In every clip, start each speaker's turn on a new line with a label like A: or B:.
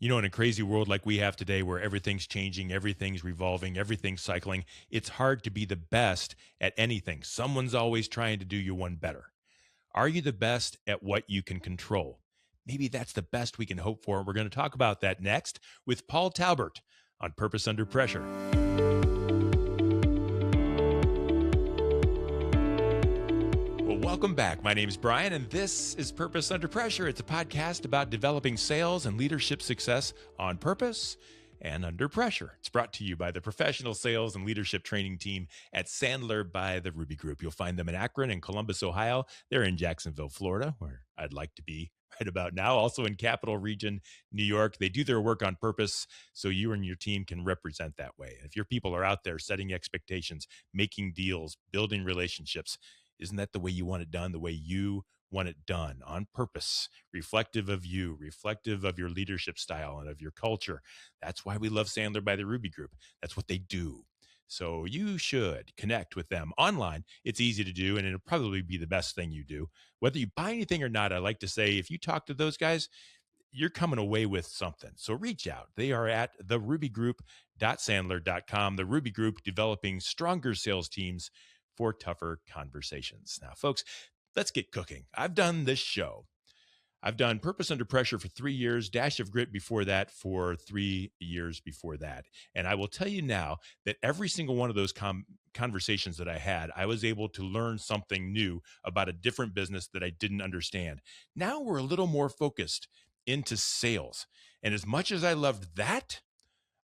A: In a crazy world like we have today where everything's changing, everything's revolving, everything's cycling, it's hard to be the best at anything. Someone's always trying to do you one better. Are you the best at what you can control? Maybe that's the best we can hope for. We're going to talk about that next with Paul Talbert on Purpose Under Pressure. Well, welcome back. My name is Bryan, and this is Purpose Under Pressure. It's a podcast about developing sales and leadership success on purpose and under pressure. It's brought to you by the professional sales and leadership training team at Sandler by the Ruby Group. You'll find them in Akron and Columbus, Ohio. They're in Jacksonville, Florida, where I'd like to be right about now. Also in Capital Region, New York. They do their work on purpose so you and your team can represent that way. If your people are out there setting expectations, making deals, building relationships, isn't that the way you want it done? The way you want it done on purpose, reflective of you, reflective of your leadership style and of your culture. That's why we love Sandler by the Ruby Group. That's what they do. So you should connect with them online. It's easy to do, and it'll probably be the best thing you do. Whether you buy anything or not, I like to say, if you talk to those guys, you're coming away with something. So reach out. They are at therubygroup.sandler.com. The Ruby Group, developing stronger sales teams for tougher conversations. Now, folks, let's get cooking. I've done this show. I've done Purpose Under Pressure for 3 years, Dash of Grit before that for 3 years before that. And I will tell you now that every single one of those conversations that I had, I was able to learn something new about a different business that I didn't understand. Now we're a little more focused into sales. And as much as I loved that,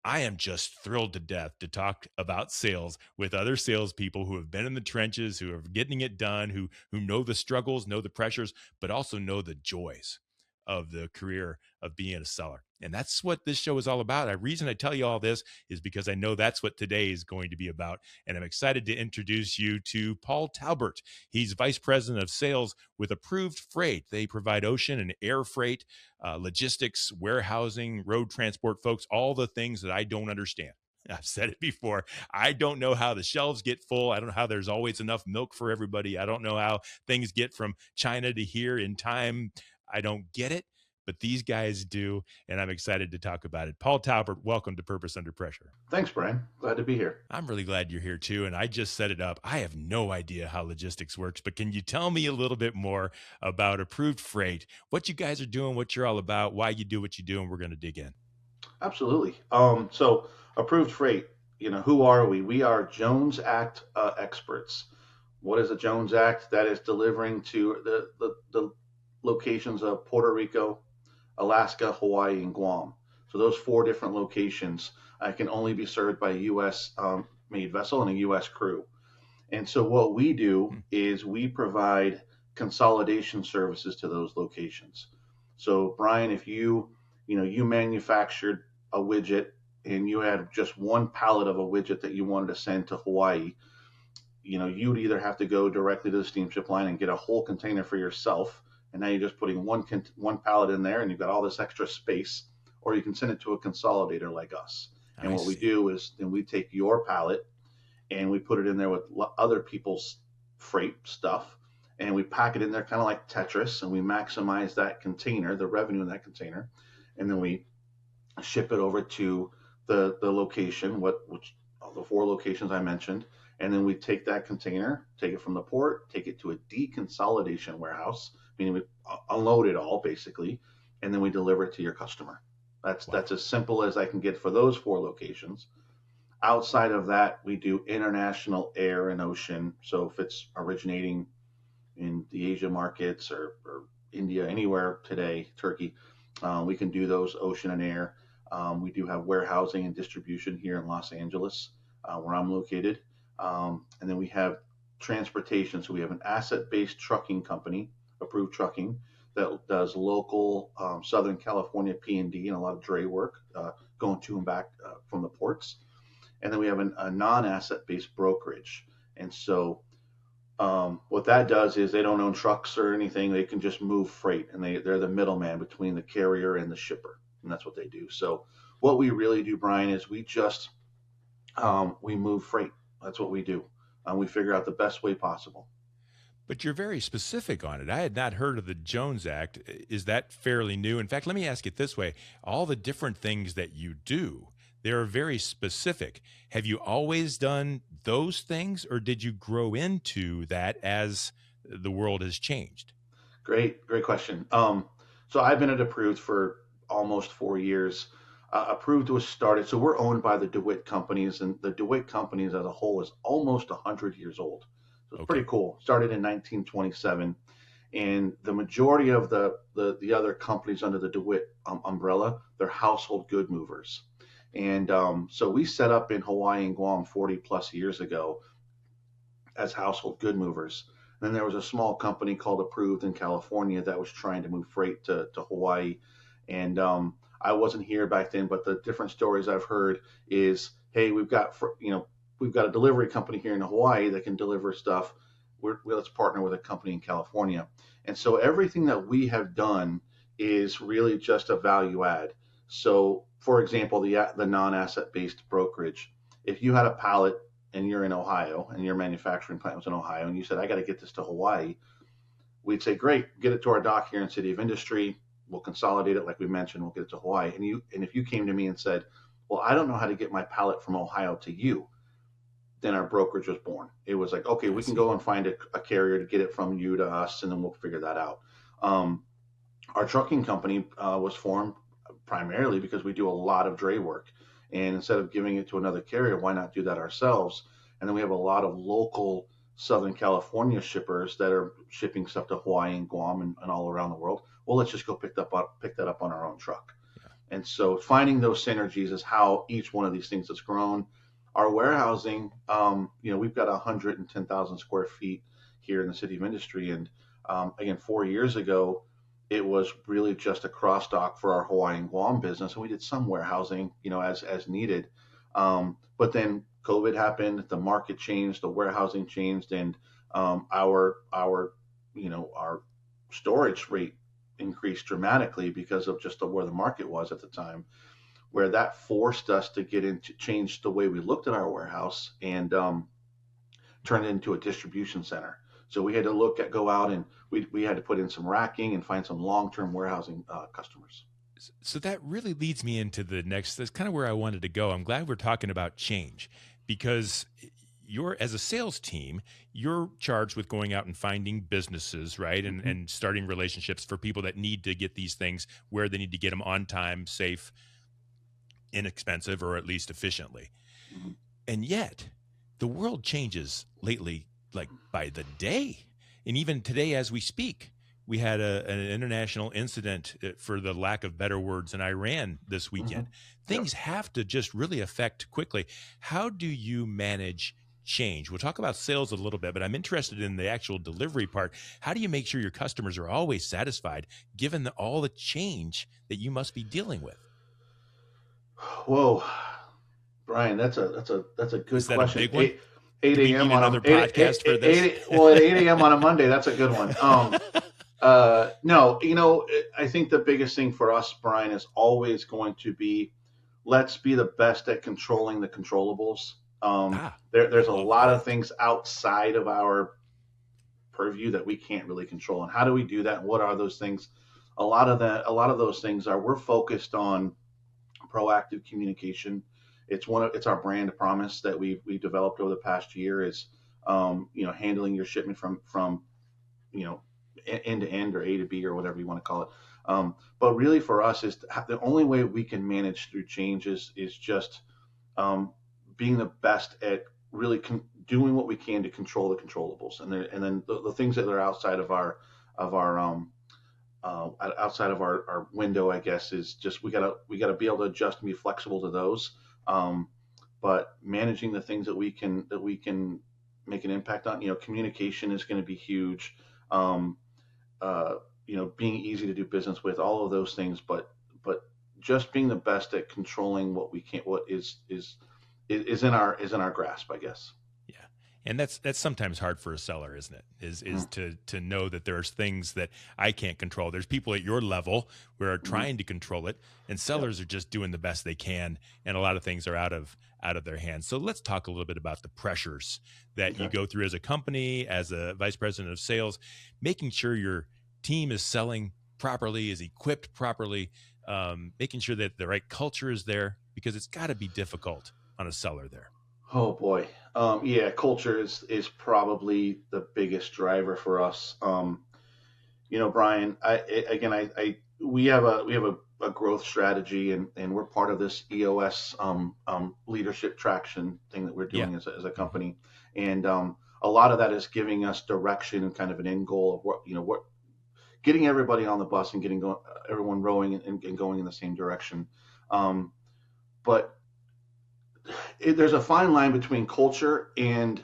A: I am just thrilled to death to talk about sales with other salespeople who have been in the trenches, who are getting it done, who know the struggles, know the pressures, but also know the joys of the career of being a seller. And that's what this show is all about. The reason I tell you all this is because I know that's what today is going to be about. And I'm excited to introduce you to Paul Talbert. He's Vice President of Sales with Approved Freight. They provide ocean and air freight, logistics, warehousing, road transport, folks, all the things that I don't understand. I've said it before. I don't know how the shelves get full. I don't know how there's always enough milk for everybody. I don't know how things get from China to here in time. I don't get it, but these guys do, and I'm excited to talk about it. Paul Talbert, welcome to Purpose Under Pressure.
B: Thanks, Bryan. Glad to be here.
A: I'm really glad you're here too, and I just set it up. I have no idea how logistics works, but can you tell me a little bit more about Approved Freight, what you guys are doing, what you're all about, why you do what you do, and we're going to dig in.
B: Absolutely. So approved freight. Who are we? We are Jones Act experts. What is a Jones Act? That is delivering to the locations of Puerto Rico, Alaska, Hawaii, and Guam. So those four different locations can only be served by a U.S. Made vessel and a U.S. crew. And so what we do is we provide consolidation services to those locations. So Bryan, if you manufactured a widget and you had just one pallet of a widget that you wanted to send to Hawaii, you'd either have to go directly to the steamship line and get a whole container for yourself, and now you're just putting one pallet in there and you've got all this extra space, or you can send it to a consolidator like us. And what we do is then we take your pallet and we put it in there with other people's freight stuff, and we pack it in there kind of like Tetris, and we maximize that container, the revenue in that container, and then we ship it over to the location, which the four locations I mentioned, and then we take that container, take it from the port, take it to a deconsolidation warehouse, meaning we unload it all basically, and then we deliver it to your customer. That's as simple as I can get for those four locations. Outside of that, we do international air and ocean. So if it's originating in the Asia markets or India, anywhere today, Turkey, we can do those ocean and air. We do have warehousing and distribution here in Los Angeles, where I'm located. And then we have transportation. So we have an asset-based trucking company, Approved Trucking, that does local Southern California P&D and a lot of dray work going to and back from the ports. And then we have a non-asset-based brokerage. And so what that does is they don't own trucks or anything. They can just move freight, and they're the middleman between the carrier and the shipper. And that's what they do. So what we really do, Bryan, is we just we move freight. That's what we do. We figure out the best way possible.
A: But you're very specific on it. I had not heard of the Jones Act. Is that fairly new? In fact, let me ask it this way. All the different things that you do, they're very specific. Have you always done those things, or did you grow into that as the world has changed?
B: Great question. So I've been at Approved for almost 4 years. Approved was started, so we're owned by the DeWitt companies, and the DeWitt companies as a whole is almost 100 years old. So it's pretty
A: Okay.
B: cool. Started in 1927, and the majority of the other companies under the DeWitt umbrella, they're household good movers. And so we set up in Hawaii and Guam 40 plus years ago as household good movers. Then there was a small company called Approved in California that was trying to move freight to Hawaii. And I wasn't here back then, but the different stories I've heard is, hey, we've got a delivery company here in Hawaii that can deliver stuff. Let's partner with a company in California. And so everything that we have done is really just a value add. So, for example, the non-asset based brokerage. If you had a pallet and you're in Ohio and your manufacturing plant was in Ohio and you said, I got to get this to Hawaii, we'd say, great, get it to our dock here in City of Industry. We'll consolidate it like we mentioned. We'll get it to Hawaii. And if you came to me and said, well, I don't know how to get my pallet from Ohio to you, then our brokerage was born. It was like, okay,
A: I
B: we can
A: see.
B: go and find a carrier to get it from you to us, and then we'll figure that out. Um, our trucking company was formed primarily because we do a lot of dray work. And instead of giving it to another carrier, why not do that ourselves? And then we have a lot of local Southern California shippers that are shipping stuff to Hawaii and Guam and all around the world. Well, let's just go pick that up on our own truck.
A: Yeah.
B: And so finding those synergies is how each one of these things has grown. Our warehousing, we've got 110,000 square feet here in the City of Industry. And again, 4 years ago, it was really just a cross dock for our Hawaii and Guam business, and we did some warehousing, as needed. But then COVID happened, the market changed, the warehousing changed, and our storage rate increased dramatically because of just where the market was at the time, where that forced us to change the way we looked at our warehouse and turn it into a distribution center. So we had to go out and we had to put in some racking and find some long-term warehousing customers.
A: So that really leads me into the next. That's kind of where I wanted to go. I'm glad we're talking about change because you're, as a sales team, you're charged with going out and finding businesses, right?
B: Mm-hmm.
A: And starting relationships for people that need to get these things where they need to get them on time, safe, inexpensive, or at least efficiently.
B: Mm-hmm.
A: And yet, the world changes lately, like by the day. And even today, as we speak, we had an international incident, for the lack of better words, in Iran this
B: Mm-hmm.
A: weekend.
B: Yep.
A: Things have to just really affect quickly. How do you manage change? We'll talk about sales a little bit, but I'm interested in the actual delivery part. How do you make sure your customers are always satisfied given all the change that you must be dealing with?
B: Whoa, Brian, that's a good
A: Is that a
B: question.
A: big one?
B: 8
A: Do we
B: a.m.
A: need
B: on a
A: another podcast for this?
B: well at 8 a.m. on a Monday. That's a good one. No, I think the biggest thing for us, Brian, is always going to be let's be the best at controlling the controllables.
A: I
B: There's a
A: love
B: lot of
A: that.
B: things outside of our purview that we can't really control. And how do we do that? What are those things? A lot of those things are we're focused on proactive communication. It's our brand promise that we've developed over the past year is handling your shipment from you know end to end or A to B or whatever you want to call it. But really for us is the only way we can manage through change is just um, being the best at really doing what we can to control the controllables, and then the things that are of our outside of our window, I guess, is just we gotta be able to adjust and be flexible to those. Um, but managing the things that we can make an impact on, communication is going to be huge. Um, Being easy to do business with, all of those things, but just being the best at controlling what we can, what is in our grasp, I guess.
A: Yeah. And that's sometimes hard for a seller, isn't it? Is to know that there's things that I can't control. There's people at your level who are
B: Mm-hmm.
A: trying to control it, and
B: Yep.
A: sellers are just doing the best they can, and a lot of things are out of their hands. So let's talk a little bit about the pressures that you
B: Okay.
A: go through as a company, as a vice president of sales, making sure your team is selling properly, is equipped properly, making sure that the right culture is there, because it's got to be difficult on a seller there.
B: Oh boy. Yeah, culture is probably the biggest driver for us. Bryan, I we have a growth strategy, and we're part of this EOS leadership traction thing that we're
A: Yeah.
B: doing as a
A: Hmm.
B: company, and a lot of that is giving us direction and kind of an end goal of what getting everybody on the bus and getting everyone rowing and going in the same direction. Um, but there's a fine line between culture and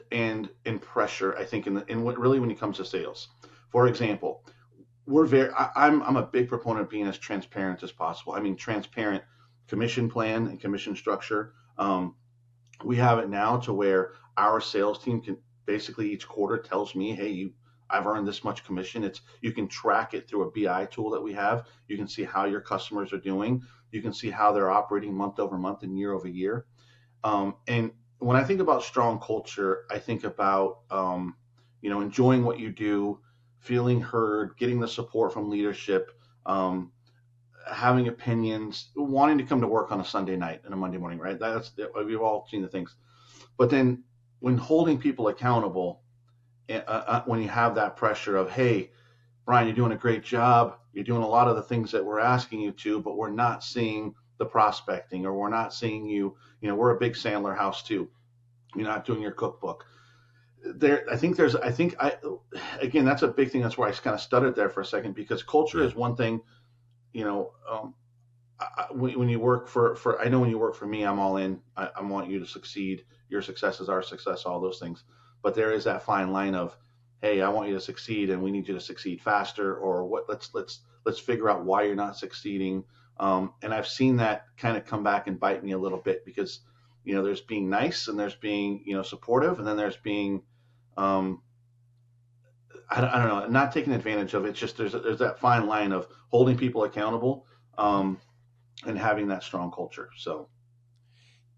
B: pressure. I think in what really when it comes to sales. For example, I'm a big proponent of being as transparent as possible. I mean, transparent commission plan and commission structure. We have it now to where our sales team can basically each quarter tells me, hey, I've earned this much commission. You can track it through a BI tool that we have. You can see how your customers are doing. You can see how they're operating month over month and year over year. And when I think about strong culture, I think about enjoying what you do, feeling heard, getting the support from leadership, um, having opinions, wanting to come to work on a Sunday night and a Monday morning, right? We've all seen the things. But then when holding people accountable, when you have that pressure of, hey, Bryan, you're doing a great job. You're doing a lot of the things that we're asking you to, but we're not seeing the prospecting, or we're not seeing you. We're a big Sandler house too. You're not doing your cookbook. Again, that's a big thing. That's where I kind of stuttered there for a second, because culture
A: Yeah.
B: is one thing. You know, when you work I know when you work for me, I'm all in. I want you to succeed. Your success is our success, all those things. But there is that fine line of, hey, I want you to succeed, and we need you to succeed faster, or what? Let's figure out why you're not succeeding. And I've seen that kind of come back and bite me a little bit, because there's being nice, and there's being supportive, and then there's being um, I don't know, not taking advantage of it. It's just there's that fine line of holding people accountable.
A: Hmm.
B: And having that strong culture. So,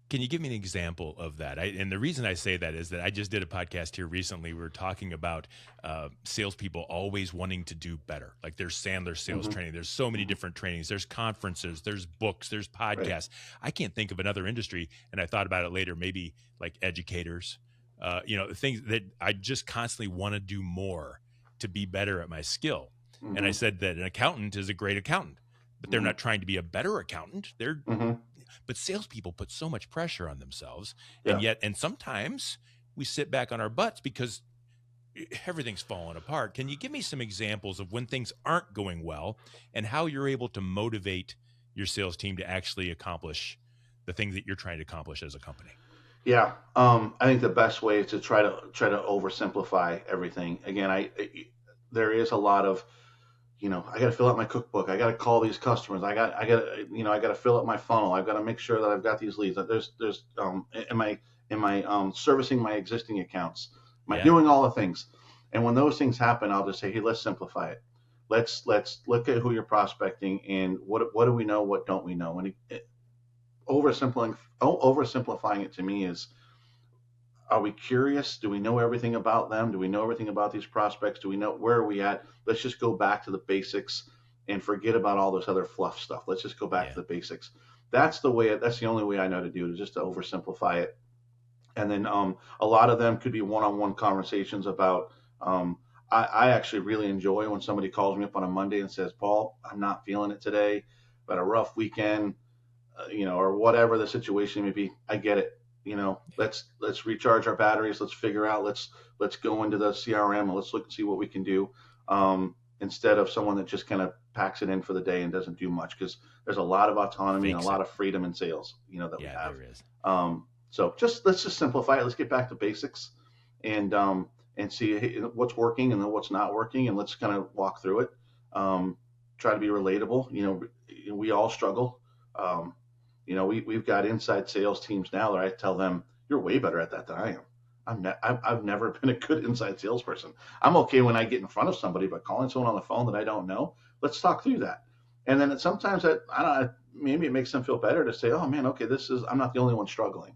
A: Can you give me an example of that? And the reason I say that is that I just did a podcast here recently. We were talking about salespeople always wanting to do better. Like there's Sandler sales
B: mm-hmm,
A: training. There's so many
B: mm-hmm,
A: different trainings. There's conferences. There's books. There's
B: right.
A: podcasts. I can't think of another industry. And I thought about it later, maybe like educators, things that I just constantly want to do more to be better at my skill. And I
B: Mm-hmm,
A: said that an accountant is a great accountant, but they're
B: mm-hmm,
A: not trying to be a better accountant.
B: mm-hmm,
A: But salespeople put so much pressure on themselves,
B: yeah,
A: and sometimes we sit back on our butts because everything's falling apart. Can you give me some examples of when things aren't going well and how you're able to motivate your sales team to actually accomplish the things that you're trying to accomplish as a company?
B: yeah. I think the best way is to try to oversimplify everything. Again, there is a lot of I got to fill out my cookbook. I got to call these customers. I got to fill up my funnel. I've got to make sure that I've got these leads. Am I servicing my existing accounts? Am I
A: Yeah.
B: doing all the things? And when those things happen, I'll just say, hey, let's simplify it. Let's look at who you're prospecting, and what do we know, what don't we know. And oversimplifying it to me is, are we curious? Do we know everything about them? Do we know everything about these prospects? Do we know where are we at? Let's just go back to the basics and forget about all this other fluff stuff. Let's just go back to
A: Yeah.
B: the basics. That's the only way I know to do it, is just to oversimplify it. And then a lot of them could be one-on-one conversations about. I actually really enjoy when somebody calls me up on a Monday and says, Paul, I'm not feeling it today. I've had a rough weekend, or whatever the situation may be. I get it. Let's recharge our batteries. Let's figure out. Let's go into the CRM and let's look and see what we can do. Instead of someone that just kind of packs it in for the day and doesn't do much, because there's a lot of autonomy and a
A: Fakes
B: lot
A: it.
B: of freedom in sales, that we
A: Yeah,
B: have.
A: there is.
B: So let's just simplify it. Let's get back to basics and see what's working and then what's not working, and let's kind of walk through it. Try to be relatable. We all struggle. We've got inside sales teams now that I tell them, you're way better at that than I am. I've never been a good inside salesperson. I'm okay when I get in front of somebody, but calling someone on the phone that I don't know, let's talk through that. And then sometimes I don't know, maybe it makes them feel better to say, oh man, okay, I'm not the only one struggling.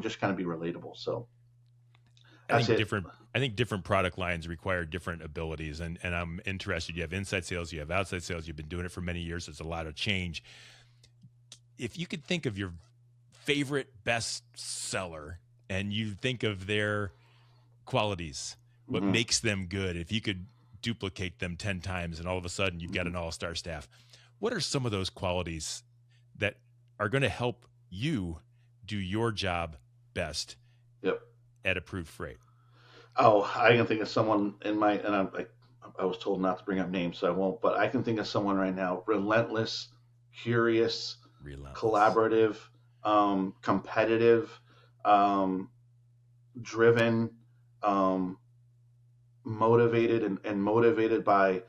B: Just kind of be relatable. So
A: I
B: that's
A: think
B: it.
A: different product lines require different abilities, and I'm interested. You have inside sales, you have outside sales. You've been doing it for many years. It's a lot of change. If you could think of your favorite best seller and you think of their qualities, what
B: Mm-hmm.
A: makes them good, if you could duplicate them 10 times and all of a sudden you've got an all-star staff, what are some of those qualities that are going to help you do your job best
B: Yep.
A: at Approved Freight?
B: Oh, I can think of someone I was told not to bring up names, so I won't. But I can think of someone right now: relentless, curious,
A: Relentless.
B: collaborative, competitive, um, driven, um, motivated, and motivated by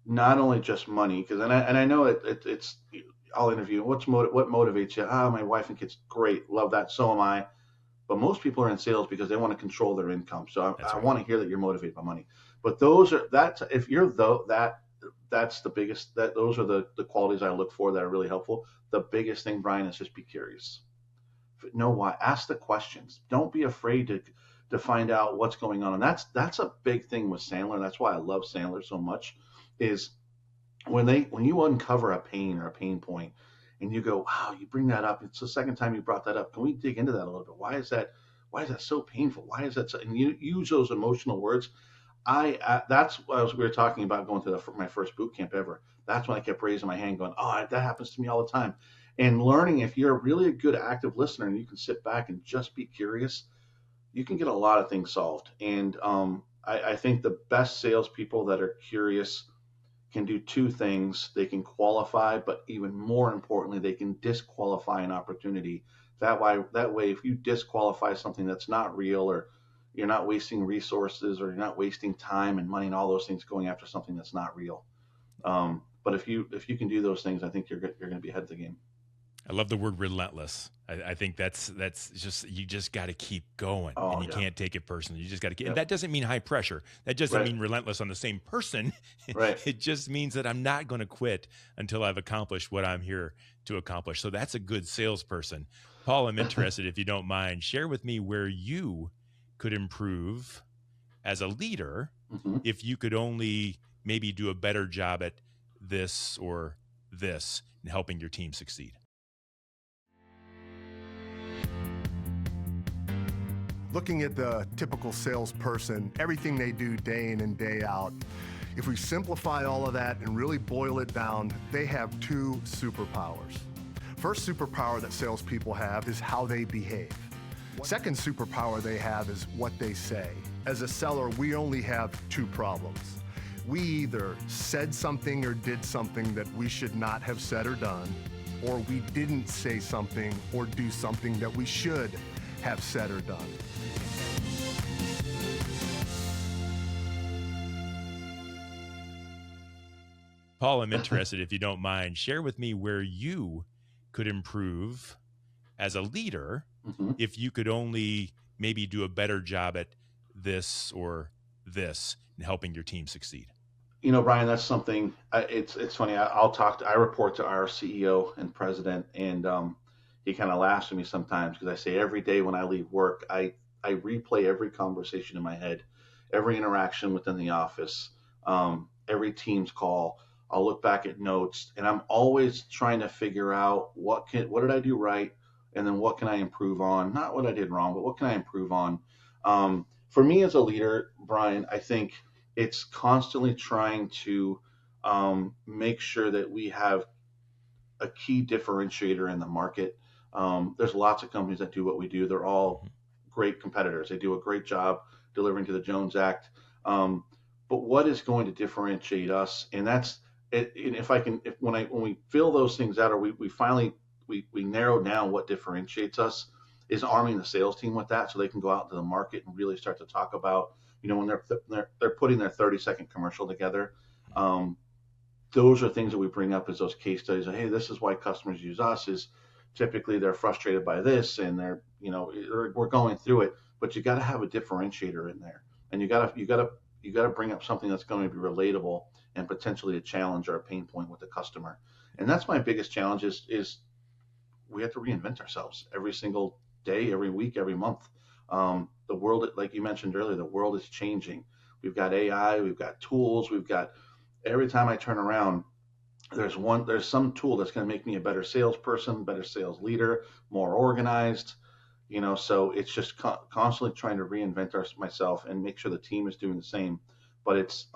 B: not only just money. Because and I know it's I'll interview. What motivates you? Ah, my wife and kids. Great, love that. So am I. But most people are in sales because they want to control their income. So
A: That's
B: I
A: right.
B: want to hear that you're motivated by money. But those are that's if you're that's the biggest that those are the qualities I look for that are really helpful. The biggest thing, Brian, is just be curious. Know why. Ask the questions. Don't be afraid to find out what's going on. And that's a big thing with Sandler. That's why I love Sandler so much. Is when you uncover a pain or a pain point and you go, wow, you bring that up. It's the second time you brought that up. Can we dig into that a little bit? Why is that so painful? Why is that so, and you use those emotional words. That's what we were talking about going to my first boot camp ever. That's when I kept raising my hand going, oh, that happens to me all the time. And learning, if you're really a good active listener and you can sit back and just be curious, you can get a lot of things solved. And I think the best salespeople that are curious can do two things. They can qualify, but even more importantly, they can disqualify an opportunity. That way, if you disqualify something that's not real, or you're not wasting resources, or you're not wasting time and money and all those things going after something that's not real. But if you can do those things, I think you're going to be ahead of the game.
A: I love the word relentless. I think that's just you just got to keep going, and
B: Oh
A: you
B: yeah,
A: can't take it personally. You just got to keep. And
B: yep,
A: that doesn't mean high pressure. That doesn't
B: right,
A: mean relentless on the same person.
B: right.
A: It just means that I'm not going to quit until I've accomplished what I'm here to accomplish. So that's a good salesperson. Paul, I'm interested, if you don't mind, share with me where you could improve as a leader
B: hmm
A: if you could only maybe do a better job at this or this in helping your team succeed.
C: Looking at the typical salesperson, everything they do day in and day out, if we simplify all of that and really boil it down, they have two superpowers. First superpower that salespeople have is how they behave. Second superpower they have is what they say. As a seller, we only have two problems. We either said something or did something that we should not have said or done, or we didn't say something or do something that we should have said or done.
A: Paul, I'm interested, if you don't mind, share with me where you could improve as a leader
B: hmm
A: if you could only maybe do a better job at this or this in helping your team succeed.
B: Brian, that's something. It's funny. I report to our CEO and president, and he kind of laughs at me sometimes because I say every day when I leave work, I replay every conversation in my head, every interaction within the office, every Teams call. I'll look back at notes, and I'm always trying to figure out what did I do right, and then what can I improve on. Not what I did wrong, but what can I improve on. For me as a leader, Brian, I think it's constantly trying to make sure that we have a key differentiator in the market. There's lots of companies that do what we do. They're all great competitors. They do a great job delivering to the Jones Act. But what is going to differentiate us? And that's it. And if when we fill those things out, or we finally we narrow down what differentiates us, is arming the sales team with that so they can go out into the market and really start to talk about, when they're putting their 30-second commercial together. Those are things that we bring up as those case studies. Hey, this is why customers use us, is typically they're frustrated by this, and we're going through it. But you got to have a differentiator in there, and you got to bring up something that's going to be relatable and potentially a challenge or a pain point with the customer. And that's my biggest challenge is we have to reinvent ourselves every single day, every week, every month. The world, like you mentioned earlier, the world is changing. We've got AI, we've got tools, every time I turn around, there's some tool that's going to make me a better salesperson, better sales leader, more organized. So it's just constantly trying to reinvent myself and make sure the team is doing the same. But it's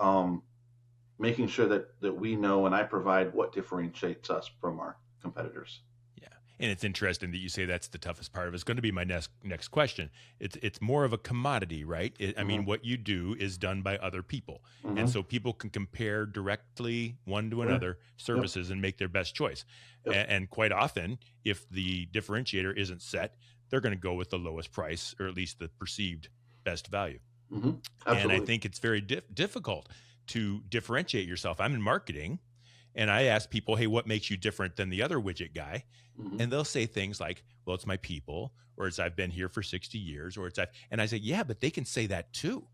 B: making sure that we know and I provide what differentiates us from our competitors.
A: Yeah. And it's interesting that you say that's the toughest part of it. It's going to be my next question. It's more of a commodity, right? I mean, what you do is done by other people. And so people can compare directly one to another services and make their best choice. And quite often, if the differentiator isn't set, they're going to go with the lowest price, or at least the perceived best value. And I think it's very difficult to differentiate yourself. I'm in marketing, and I ask people, hey, what makes you different than the other widget guy? And they'll say things like, well, it's my people, or it's I've been here for 60 years, or and I say, yeah, but they can say that too,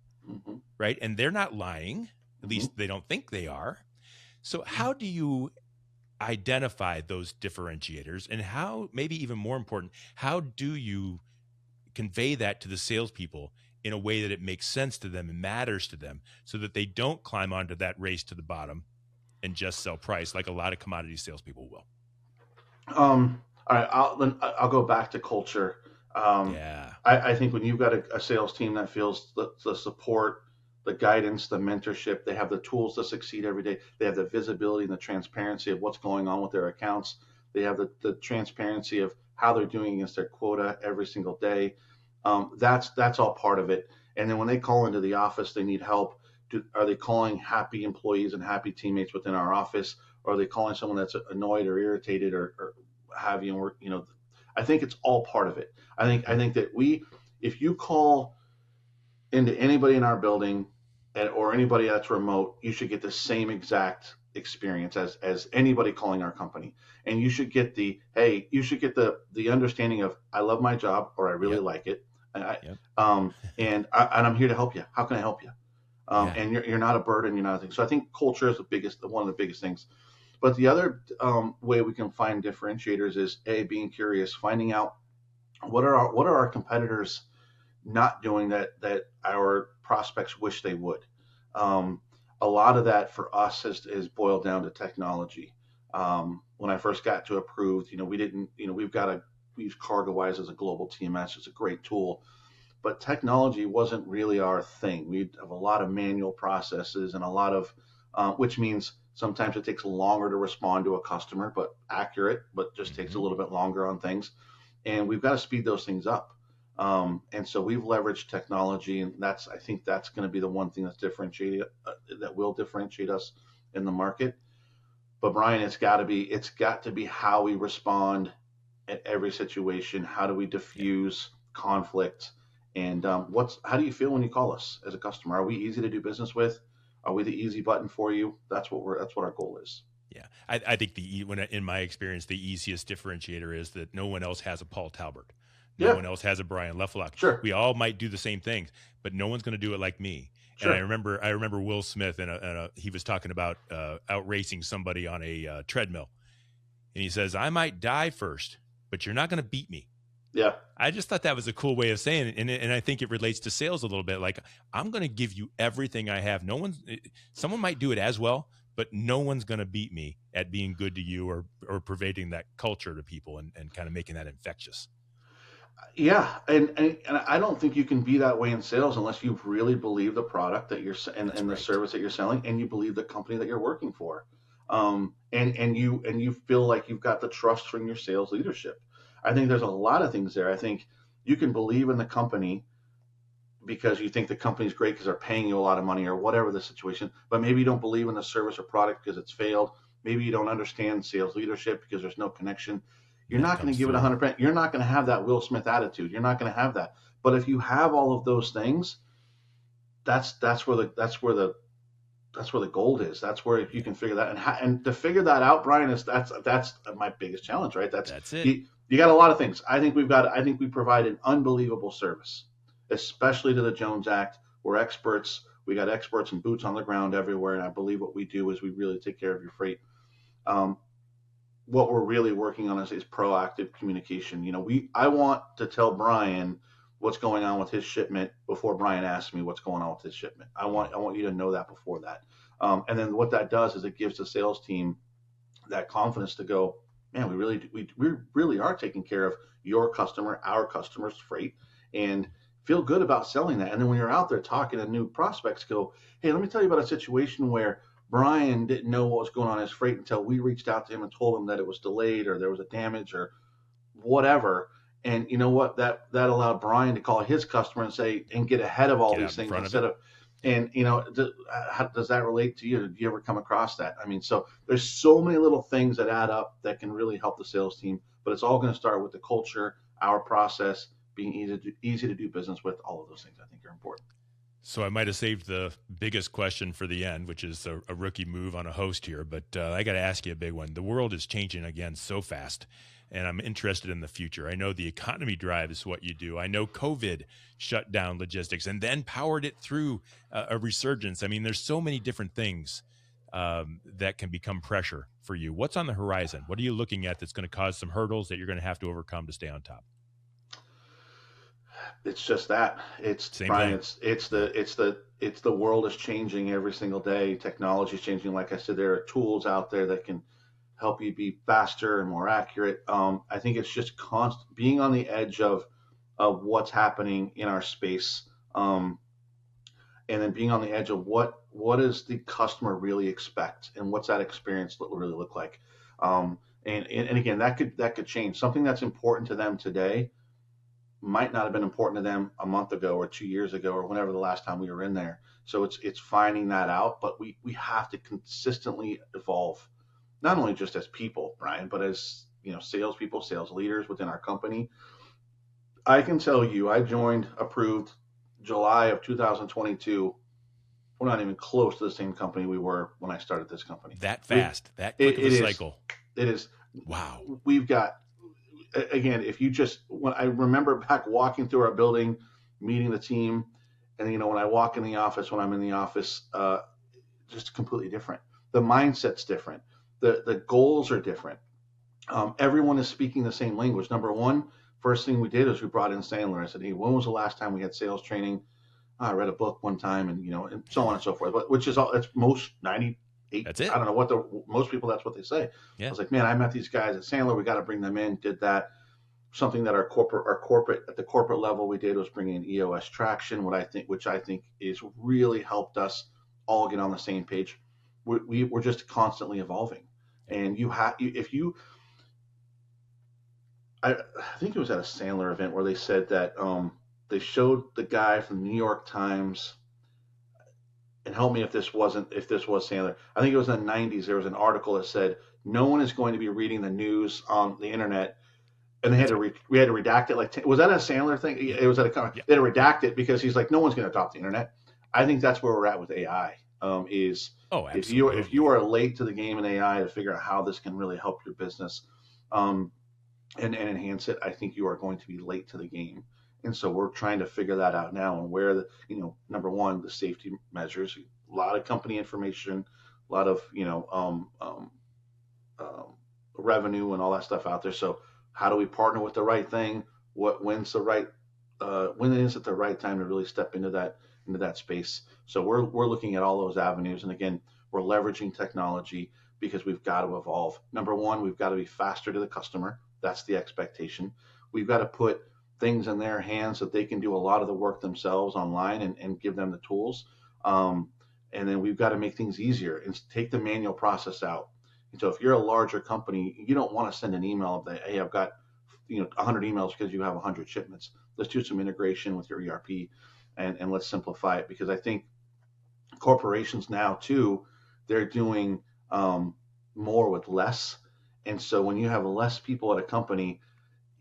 A: right? And they're not lying. At least they don't think they are. So how do you identify those differentiators, and how, maybe even more important, how do you convey that to the salespeople in a way that it makes sense to them and matters to them, so that they don't climb onto that race to the bottom and just sell price like a lot of commodity salespeople will?
B: All right, I'll go back to culture. I think when you've got a sales team that feels the support, the guidance, the mentorship, they have the tools to succeed every day. They have the visibility and the transparency of what's going on with their accounts. They have the transparency of how they're doing against their quota every single day. That's all part of it. And then when they call into the office, they need help. Are they calling happy employees and happy teammates within our office? Or are they calling someone that's annoyed or irritated or have you? I think it's all part of it. I think that if you call into anybody in our building or anybody that's remote, you should get the same exact experience as anybody calling our company. And you should get the understanding of, I love my job, or I really like it. And I'm here to help you. How can I help you? And you're not a burden, you're not a thing. So I think culture is one of the biggest things. But the other way we can find differentiators is being curious, finding out what are our competitors not doing that our prospects wish they would. A lot of that for us is boiled down to technology. When I first got to Approved, we use CargoWise as a global TMS. It's a great tool, but technology wasn't really our thing. We have a lot of manual processes and a lot of, which means sometimes it takes longer to respond to a customer, but accurate, but just takes a little bit longer on things. And we've got to speed those things up. And so we've leveraged technology, and I think that's going to be the one thing that's that will differentiate us in the market. But Bryan, it's got to be how we respond at every situation. How do we diffuse conflict? And how do you feel when you call us as a customer? Are we easy to do business with? Are we the easy button for you? That's what our goal is.
A: Yeah, I think in my experience, the easiest differentiator is that no one else has a Paul Talbert. No one else has a Bryan Lefelhoc.
B: Sure.
A: We all might do the same things, but no one's going to do it like me. Sure. And I remember Will Smith, and he was talking about out racing somebody on a treadmill. And he says, I might die first, but you're not going to beat me.
B: Yeah.
A: I just thought that was a cool way of saying it. And I think it relates to sales a little bit. Like, I'm going to give you everything I have. Someone might do it as well, but no one's going to beat me at being good to you or pervading that culture to people and kind of making that infectious.
B: Yeah, and I don't think you can be that way in sales unless you really believe the product that you're and the service that you're selling, and you believe the company that you're working for, and you feel like you've got the trust from your sales leadership. I think there's a lot of things there. I think you can believe in the company because you think the company's great because they're paying you a lot of money or whatever the situation, but maybe you don't believe in the service or product because it's failed. Maybe you don't understand sales leadership because there's no connection. You're not going to give it 100%. You're not going to have that Will Smith attitude. You're not going to have that. But if you have all of those things, that's where the that's where the gold is. That's where you can figure that, and to figure that out, Bryan, is that's my biggest challenge, right?
A: That's it.
B: You got a lot of things. I think we provide an unbelievable service, especially to the Jones Act. We're experts. We got experts and boots on the ground everywhere, and I believe what we do is we really take care of your freight. Um, what we're really working on is proactive communication. I want to tell Bryan what's going on with his shipment before Bryan asks me what's going on with his shipment. I want you to know that before that. And then what that does is it gives the sales team that confidence to go, man, we really are taking care of your customer, our customer's freight, and feel good about selling that. And then when you're out there talking to new prospects, go, hey, let me tell you about a situation where Bryan didn't know what was going on in his freight until we reached out to him and told him that it was delayed or there was a damage or whatever. And you know what? That allowed Bryan to call his customer and say and get ahead of all these things instead of. And how does that relate to you? Did you ever come across that? I mean, so there's so many little things that add up that can really help the sales team. But it's all going to start with the culture, our process, being easy to do business with. All of those things I think are important.
A: So I might have saved the biggest question for the end, which is a rookie move on a host here, but I got to ask you a big one. The world is changing again so fast, and I'm interested in the future. I know the economy drives what you do. I know COVID shut down logistics and then powered it through a resurgence. I mean, there's so many different things that can become pressure for you. What's on the horizon? What are you looking at that's going to cause some hurdles that you're going to have to overcome to stay on top?
B: It's just that it's
A: Same
B: Bryan.
A: thing.
B: It's the world is changing every single day. Technology is changing. Like I said, there are tools out there that can help you be faster and more accurate. I think it's just being on the edge of what's happening in our space, and then being on the edge of what does the customer really expect, and what's that experience really look like. And again, that could change. Something that's important to them today might not have been important to them a month ago or 2 years ago or whenever the last time we were in there. So it's finding that out, but we have to consistently evolve, not only just as people, Bryan, but as salespeople, sales leaders within our company. I can tell you, I joined approved July of 2022. We're not even close to the same company we were when I started this company.
A: That fast, that quick of a cycle.
B: It is.
A: Wow.
B: We've got. Again, when I remember back walking through our building, meeting the team, and when I walk in the office, when I'm in the office, just completely different. The mindset's different. The goals are different. Everyone is speaking the same language. Number one, first thing we did is we brought in Sandler. I said, hey, when was the last time we had sales training? I read a book one time, and and so on and so forth. But which is all. It's most 98.
A: That's it.
B: I don't know most people. That's what they say. Yeah. I was like, man, I met these guys at Sandler. We got to bring them in. Did that. Something that our corporate at the corporate level we did was bring in EOS traction. Which I think is really helped us all get on the same page. We're just constantly evolving, and I think it was at a Sandler event where they said that they showed the guy from the New York Times. And help me if this was Sandler. I think it was in the 90s. There was an article that said no one is going to be reading the news on the internet, and we had to redact it. Was that a Sandler thing? It was at a comment. Yeah. They had to redact it because he's like, no one's going to adopt the internet. I think that's where we're at with AI. If you are late to the game in AI to figure out how this can really help your business, and enhance it, I think you are going to be late to the game. And so we're trying to figure that out now, and where number one, the safety measures, a lot of company information, a lot of, revenue and all that stuff out there. So how do we partner with the right thing? When is it the right time to really step into that space? So we're looking at all those avenues. And again, we're leveraging technology because we've got to evolve. Number one, we've got to be faster to the customer. That's the expectation. We've got to put things in their hands that they can do a lot of the work themselves online and give them the tools. And then we've got to make things easier and take the manual process out. And so if you're a larger company, you don't want to send an email of that, hey, I've got 100 emails because you have 100 shipments. Let's do some integration with your ERP and let's simplify it, because I think corporations now too, they're doing more with less. And so when you have less people at a company,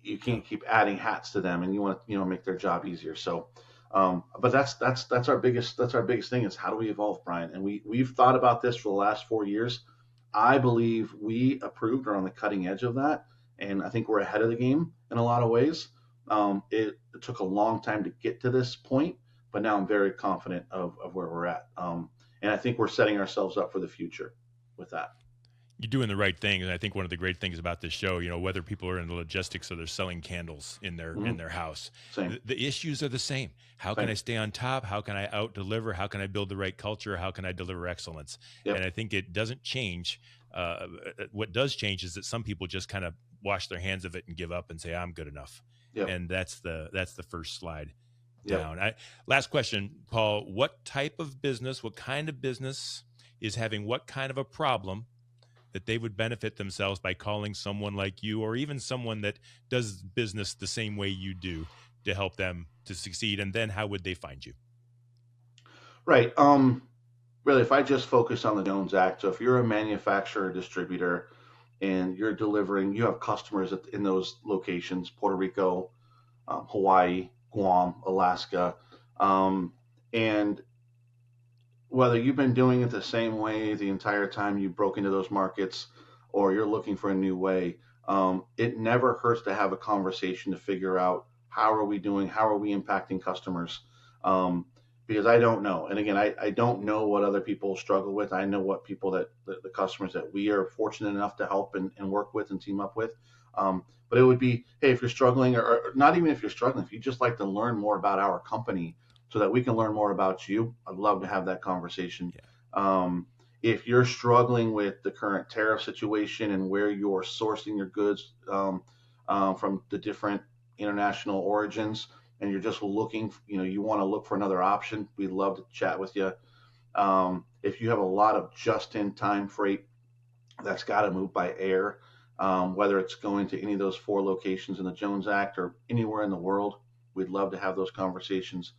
B: you can't keep adding hats to them, and you want to make their job easier. So But that's our biggest thing is how do we evolve, Brian? And we've thought about this for the last 4 years. I believe we approved are on the cutting edge of that, and I think we're ahead of the game in a lot of ways. It took a long time to get to this point, but now I'm very confident of where we're at. And I think we're setting ourselves up for the future with that.
A: You're doing the right thing, and I think one of the great things about this show, whether people are in the logistics or they're selling candles in their house, the issues are the same. How can I stay on top? How can I out deliver? How can I build the right culture? How can I deliver excellence? Yep. And I think it doesn't change. What does change is that some people just kind of wash their hands of it and give up and say, "I'm good enough." Yep. And that's the first slide down. Last question, Paul. What type of business? What kind of business is having what kind of a problem that they would benefit themselves by calling someone like you, or even someone that does business the same way you do, to help them to succeed? And then how would they find you?
B: Right. Really, if I just focus on the Jones Act, so if you're a manufacturer or distributor and you're delivering, you have customers in those locations, Puerto Rico, Hawaii, Guam, Alaska, and whether you've been doing it the same way the entire time you broke into those markets, or you're looking for a new way, it never hurts to have a conversation to figure out how are we doing, how are we impacting customers, because I don't know. And again, I don't know what other people struggle with. I know what people the customers that we are fortunate enough to help and work with and team up with. But it would be, hey, if you're struggling, or not even if you're struggling, if you just like to learn more about our company, so that we can learn more about you, I'd love to have that conversation. Yeah. If you're struggling with the current tariff situation and where you're sourcing your goods from the different international origins, and you're just looking, you want to look for another option, we'd love to chat with you. If you have a lot of just-in-time freight that's got to move by air, whether it's going to any of those 4 locations in the Jones Act or anywhere in the world, we'd love to have those conversations.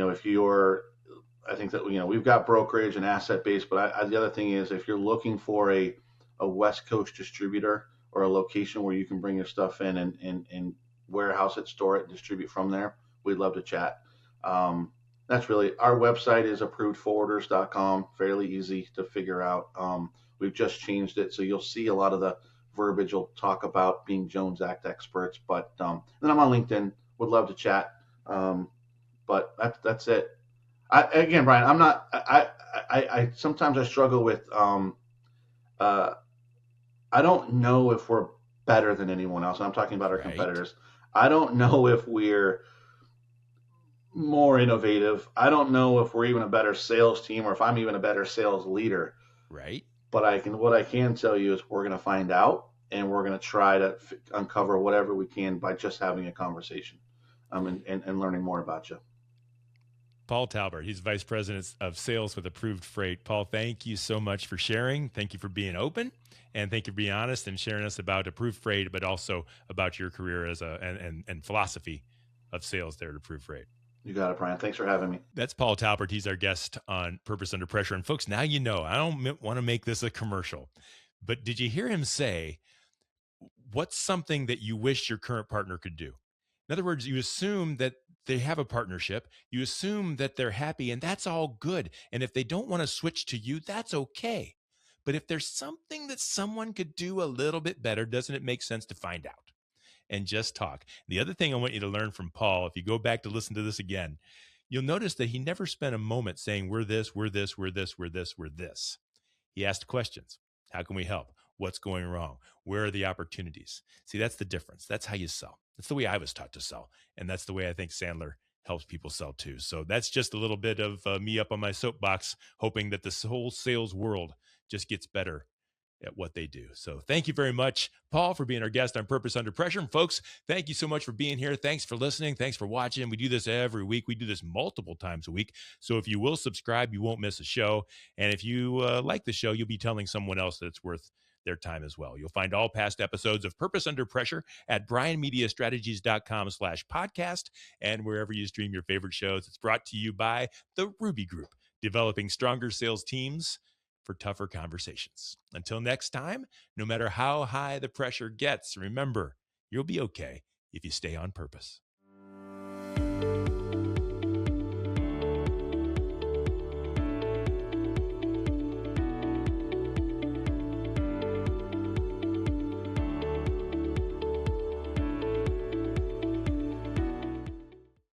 B: If you're, I think that, we've got brokerage and asset base, but the other thing is, if you're looking for a West Coast distributor or a location where you can bring your stuff in and warehouse it, store it, distribute from there, we'd love to chat. That's really, our website is approvedforwarders.com, fairly easy to figure out. We've just changed it, so you'll see a lot of the verbiage will talk about being Jones Act experts, but then I'm on LinkedIn, would love to chat. But that's it. Again, Brian, I'm not. I sometimes I struggle with. I don't know if we're better than anyone else. I'm talking about our competitors. I don't know if we're more innovative. I don't know if we're even a better sales team, or if I'm even a better sales leader.
A: Right.
B: But what I can tell you is we're going to find out, and we're going to try to uncover whatever we can by just having a conversation, and learning more about you.
A: Paul Talbert, he's Vice President of Sales with Approved Freight. Paul, thank you so much for sharing. Thank you for being open, and thank you for being honest and sharing us about Approved Freight, but also about your career as and philosophy of sales there at Approved Freight.
B: You got it, Brian. Thanks for having me.
A: That's Paul Talbert. He's our guest on Purpose Under Pressure. And folks, now you know, I don't want to make this a commercial, but did you hear him say, what's something that you wish your current partner could do? In other words, you assume that they have a partnership, you assume that they're happy, and that's all good. And if they don't want to switch to you, that's okay. But if there's something that someone could do a little bit better, doesn't it make sense to find out and just talk? The other thing I want you to learn from Paul, if you go back to listen to this again, you'll notice that he never spent a moment saying, we're this, we're this, we're this, we're this, we're this. He asked questions. How can we help? What's going wrong? Where are the opportunities? See, that's the difference. That's how you sell. That's the way I was taught to sell. And that's the way I think Sandler helps people sell too. So that's just a little bit of me up on my soapbox, hoping that this whole sales world just gets better at what they do. So thank you very much, Paul, for being our guest on Purpose Under Pressure. And folks, thank you so much for being here. Thanks for listening. Thanks for watching. We do this every week. We do this multiple times a week. So if you will subscribe, you won't miss a show. And if you like the show, you'll be telling someone else that it's worth their time as well. You'll find all past episodes of Purpose Under Pressure at bryanmediastrategies.com/podcast and wherever you stream your favorite shows. It's brought to you by the Ruby Group, developing stronger sales teams for tougher conversations. Until next time, no matter how high the pressure gets, remember, you'll be okay if you stay on purpose.